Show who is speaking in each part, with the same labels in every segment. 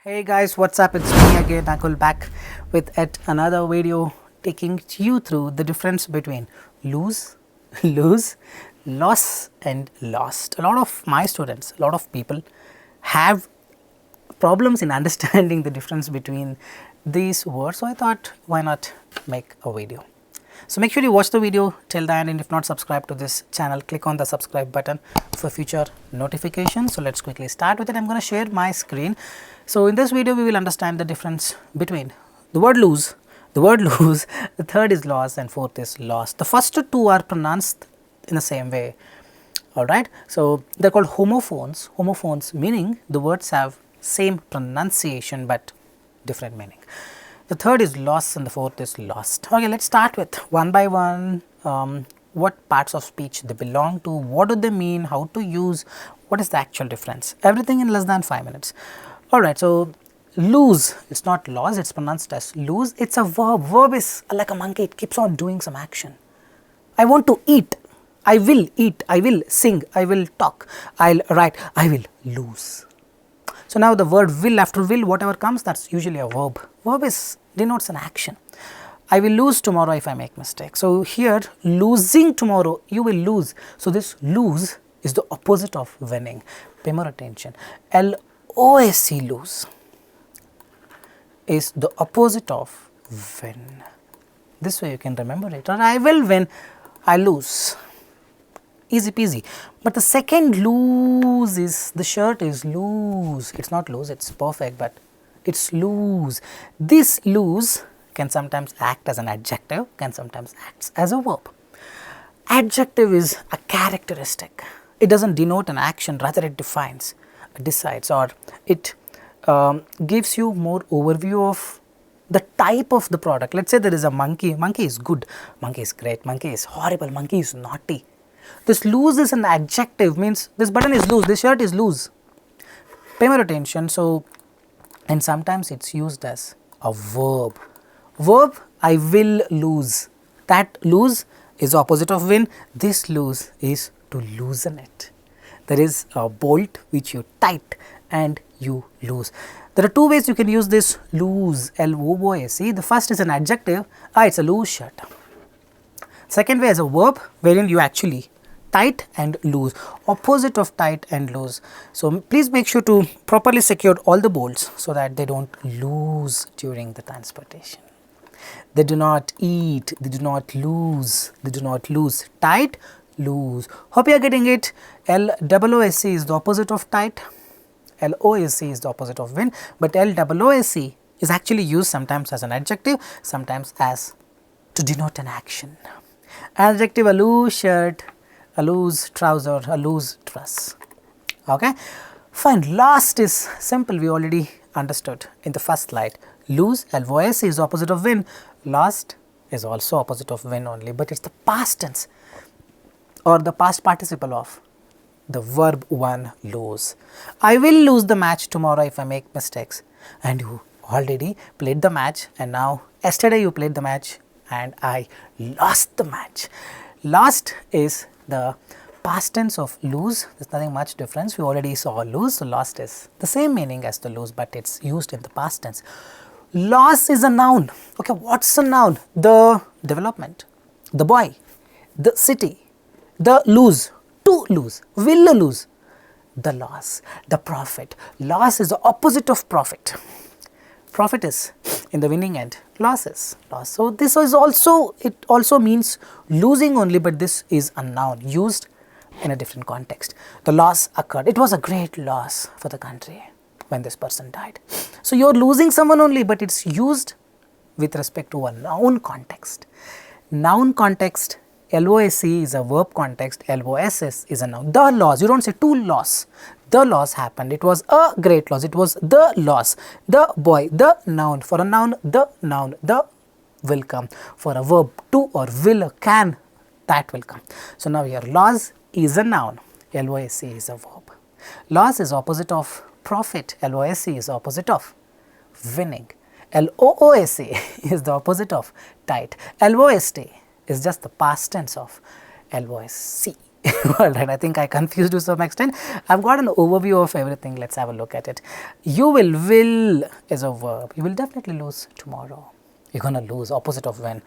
Speaker 1: Hey guys, what's up? It's me again, Nakul, back with yet another video taking you through the difference between lose, lose, loss and lost. A lot of my students, a lot of people have problems in understanding the difference between these words. So I thought, why not make a video? So make sure you watch the video till the end, and if not subscribe to this channel, click on the subscribe button for future notifications. So let's quickly start with it. I'm going to share my screen. So in this video we will understand the difference between the word lose, the third is loss, and fourth is lost. The first two are pronounced in the same way. Alright, so they are called homophones. Homophones meaning the words have same pronunciation but different meaning. The third is loss and the fourth is lost. Okay, let's start with one by one. What parts of speech they belong to, what do they mean, how to use, what is the actual difference, everything in less than 5 minutes. Alright, so lose, it's not loss, it's pronounced as lose. It's a verb. Verb is like a monkey, it keeps on doing some action. I want to eat, I will eat, I will sing, I will talk, I'll write, I will lose. So now the word will, after will whatever comes, that's usually a verb. Verb denotes an action. I will lose tomorrow if I make mistake. So here losing tomorrow, you will lose. So this lose is the opposite of winning. Pay more attention. L-O-S-E, lose, is the opposite of win. This way you can remember it. Or I will win, I lose. Easy peasy. But the second lose is, the shirt is loose. It's not loose, it's perfect, but it's loose. This lose can sometimes act as an adjective, can sometimes act as a verb. Adjective is a characteristic. It doesn't denote an action, rather it defines, decides, or it gives you more overview of the type of the product. Let's say there is a monkey. Monkey is good, monkey is great, monkey is horrible, monkey is naughty. This loose is an adjective, means this button is loose, this shirt is loose. Pay more attention. So, and sometimes it's used as a verb. Verb, I will lose. That lose is opposite of win. This lose is to loosen it. There is a bolt which you tight and you lose. There are two ways you can use this lose, L-O-O-S-E. The first is an adjective, it's a loose shirt. Second way is a verb wherein you actually tight and loose, opposite of tight and loose. So please make sure to properly secure all the bolts so that they don't lose during the transportation. They do not eat, they do not lose, they do not lose. Tight, loose. Hope you are getting it. L-O-O-S-E is the opposite of tight, L-O-S-E is the opposite of win, but L-O-O-S-E is actually used sometimes as an adjective, sometimes as to denote an action. Adjective, a loose shirt, a loose trouser, a loose dress. Okay, fine. Lost is simple, we already understood in the first slide. Lose, L-O-S-E is opposite of win. Lost is also opposite of win only, but it's the past tense or the past participle of the verb one, lose. I will lose the match tomorrow if I make mistakes. And you already played the match, and now yesterday you played the match and I lost the match. Lost is the past tense of lose. There's nothing much difference. We already saw lose. So lost is the same meaning as the lose, but it's used in the past tense. Loss is a noun. Okay, what's a noun? The development, the boy, the city, the lose, to lose, will lose, the loss, the profit. Loss is the opposite of profit. Profit is in the winning end, loss is loss. So this is also, it also means losing only, but this is a noun used in a different context. The loss occurred. It was a great loss for the country when this person died. So you're losing someone only, but it's used with respect to a noun context. Noun context, L-O-S-E is a verb context, L-O-S-S is a noun. The loss, you don't say to loss. The loss happened, it was a great loss, it was the loss. The boy, the noun. For a noun, the will come. For a verb, to or will or can, that will come. So now here, loss is a noun, L-O-S-E is a verb. Loss is opposite of profit, L-O-S-E is opposite of winning. L-O-O-S-E is the opposite of tight. L-O-S-T is just the past tense of L-O-S-C. Alright, I think I confused you to some extent. I've got an overview of everything. Let's have a look at it. You will is a verb. You will definitely lose tomorrow. You're gonna lose, opposite of win.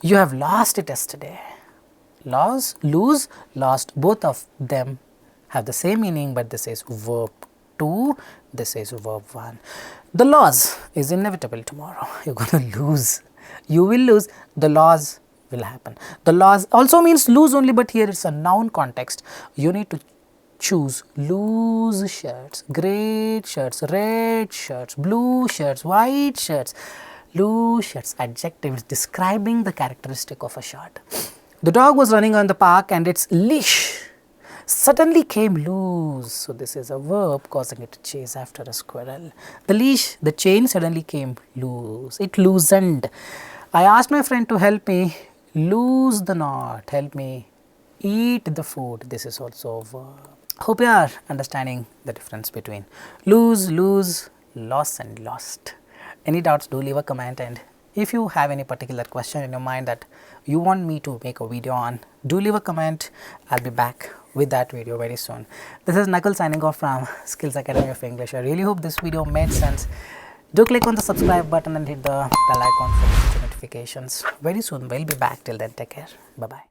Speaker 1: You have lost it yesterday. Lose, lost. Both of them have the same meaning, but this is verb 2, this is verb 1. The loss is inevitable tomorrow. You're gonna lose. You will lose. The loss will happen. The loss also means lose only, but here it's a noun context. You need to choose loose shirts, great shirts, red shirts, blue shirts, white shirts. Loose shirts, adjectives describing the characteristic of a shirt. The dog was running on the park and its leash suddenly came loose. So this is a verb causing it to chase after a squirrel. The leash, the chain suddenly came loose. It loosened. I asked my friend to help me lose the knot, help me eat the food. This is also a verb. Hope you are understanding the difference between lose, loss and lost. Any doubts, do leave a comment, and if you have any particular question in your mind that you want me to make a video on, do leave a comment. I'll be back with that video very soon. This is Nakul signing off from Skills Academy of English. I really hope this video made sense. Do click on the subscribe button and hit the bell icon for future notifications. Very soon we'll be back. Till then, take care. Bye bye.